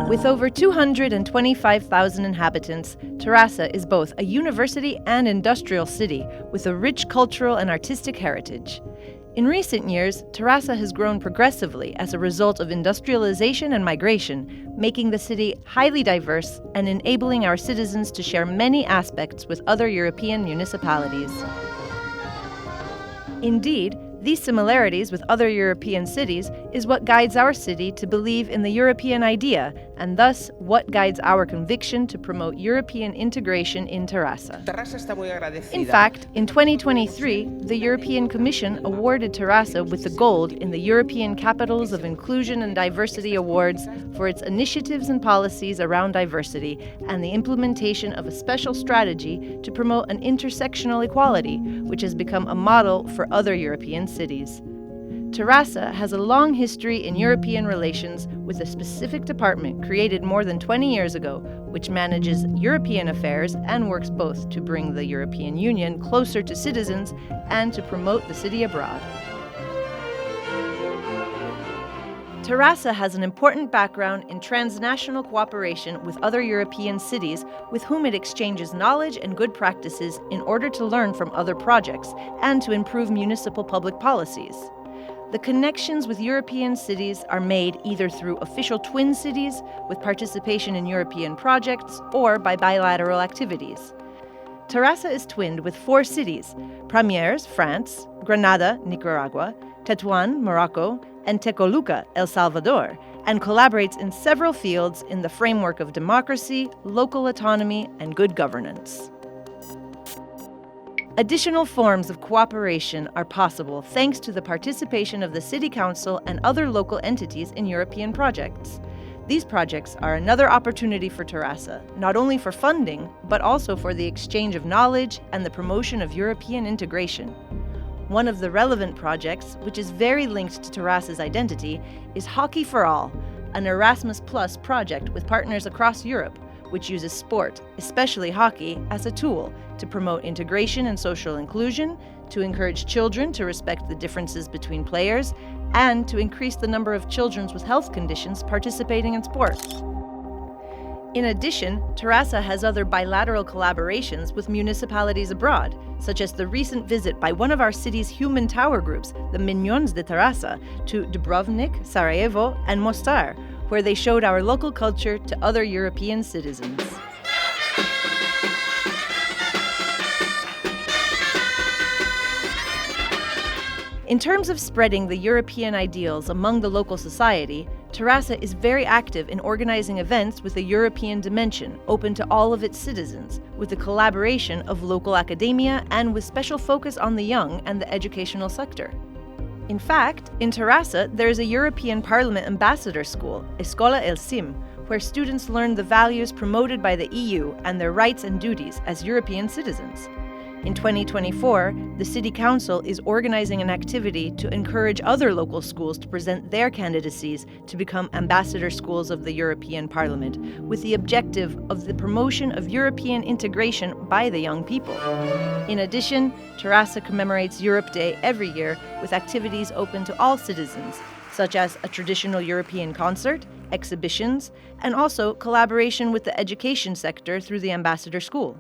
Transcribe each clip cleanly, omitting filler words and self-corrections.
With over 225,000 inhabitants, Terrassa is both a university and industrial city with a rich cultural and artistic heritage. In recent years, Terrassa has grown progressively as a result of industrialization and migration, making the city highly diverse and enabling our citizens to share many aspects with other European municipalities. Indeed, these similarities with other European cities is what guides our city to believe in the European idea, and thus what guides our conviction to promote European integration in Terrassa. In fact, in 2023, the European Commission awarded Terrassa with the gold in the European Capitals of Inclusion and Diversity Awards for its initiatives and policies around diversity and the implementation of a special strategy to promote an intersectional equality, which has become a model for other European cities. Terrassa has a long history in European relations with a specific department created more than 20 years ago, which manages European affairs and works both to bring the European Union closer to citizens and to promote the city abroad. Terrassa has an important background in transnational cooperation with other European cities with whom it exchanges knowledge and good practices in order to learn from other projects and to improve municipal public policies. The connections with European cities are made either through official twin cities with participation in European projects or by bilateral activities. Terrassa is twinned with 4 cities: Premiers, France; Granada, Nicaragua; Tetuan, Morocco; and Tecoluca, El Salvador, and collaborates in several fields in the framework of democracy, local autonomy, and good governance. Additional forms of cooperation are possible thanks to the participation of the City Council and other local entities in European projects. These projects are another opportunity for Terrassa, not only for funding, but also for the exchange of knowledge and the promotion of European integration. One of the relevant projects, which is very linked to Terrassa's identity, is Hockey for All, an Erasmus Plus project with partners across Europe, which uses sport, especially hockey, as a tool to promote integration and social inclusion, to encourage children to respect the differences between players, and to increase the number of children with health conditions participating in sports. In addition, Terrassa has other bilateral collaborations with municipalities abroad, such as the recent visit by one of our city's human tower groups, the Mignons de Terrassa, to Dubrovnik, Sarajevo, and Mostar, where they showed our local culture to other European citizens. In terms of spreading the European ideals among the local society, Terrassa is very active in organizing events with a European dimension open to all of its citizens, with the collaboration of local academia and with special focus on the young and the educational sector. In fact, in Terrassa, there is a European Parliament Ambassador School, Escola El Sim, where students learn the values promoted by the EU and their rights and duties as European citizens. In 2024, the City Council is organizing an activity to encourage other local schools to present their candidacies to become ambassador schools of the European Parliament, with the objective of the promotion of European integration by the young people. In addition, Terrassa commemorates Europe Day every year with activities open to all citizens, such as a traditional European concert, exhibitions, and also collaboration with the education sector through the Ambassador School.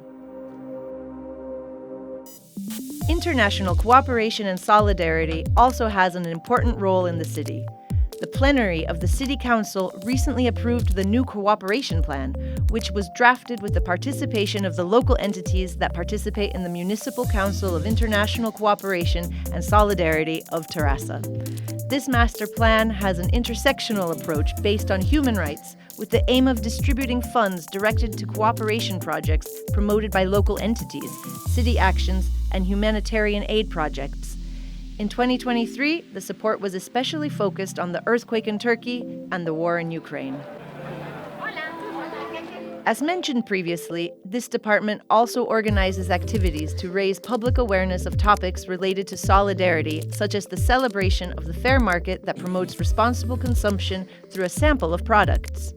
International cooperation and solidarity also has an important role in the city. The plenary of the City Council recently approved the new cooperation plan, which was drafted with the participation of the local entities that participate in the Municipal Council of International Cooperation and Solidarity of Terrassa. This master plan has an intersectional approach based on human rights, with the aim of distributing funds directed to cooperation projects promoted by local entities, city actions, and humanitarian aid projects. In 2023, the support was especially focused on the earthquake in Turkey and the war in Ukraine. As mentioned previously, this department also organizes activities to raise public awareness of topics related to solidarity, such as the celebration of the fair market that promotes responsible consumption through a sample of products.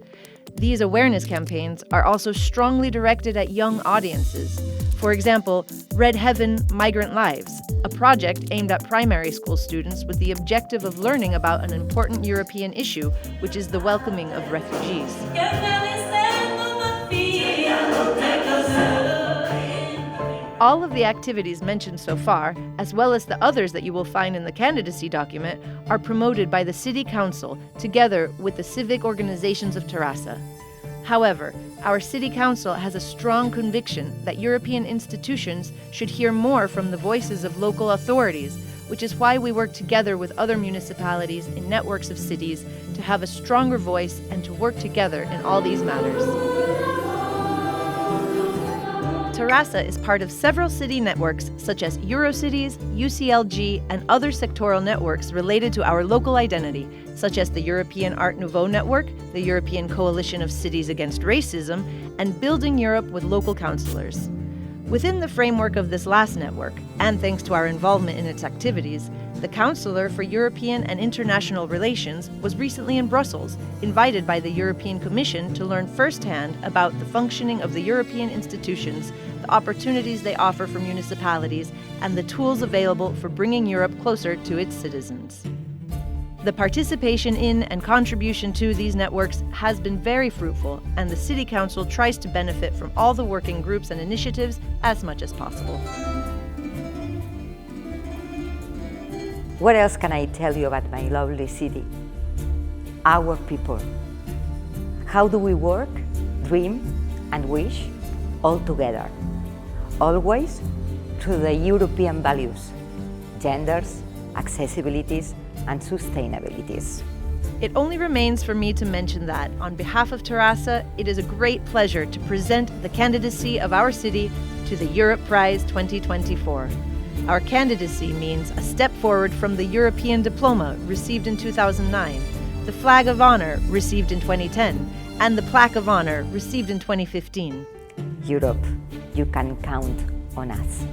These awareness campaigns are also strongly directed at young audiences. For example, Red Heaven Migrant Lives, a project aimed at primary school students with the objective of learning about an important European issue, which is the welcoming of refugees. All of the activities mentioned so far, as well as the others that you will find in the candidacy document, are promoted by the City Council together with the civic organizations of Terrassa. However, our City Council has a strong conviction that European institutions should hear more from the voices of local authorities, which is why we work together with other municipalities in networks of cities to have a stronger voice and to work together in all these matters. Terrassa is part of several city networks such as Eurocities, UCLG, and other sectoral networks related to our local identity, such as the European Art Nouveau Network, the European Coalition of Cities Against Racism, and Building Europe with local councillors. Within the framework of this last network, and thanks to our involvement in its activities, the Councillor for European and International Relations was recently in Brussels, invited by the European Commission to learn firsthand about the functioning of the European institutions, the opportunities they offer for municipalities, and the tools available for bringing Europe closer to its citizens. The participation in and contribution to these networks has been very fruitful, and the City Council tries to benefit from all the working groups and initiatives as much as possible. What else can I tell you about my lovely city? Our people. How do we work, dream, and wish all together? Always through the European values, genders, accessibilities, and sustainabilities. It only remains for me to mention that, on behalf of Terrassa, it is a great pleasure to present the candidacy of our city to the Europe Prize 2024. Our candidacy means a step forward from the European diploma received in 2009, the Flag of Honor received in 2010, and the Plaque of Honor received in 2015. Europe, you can count on us.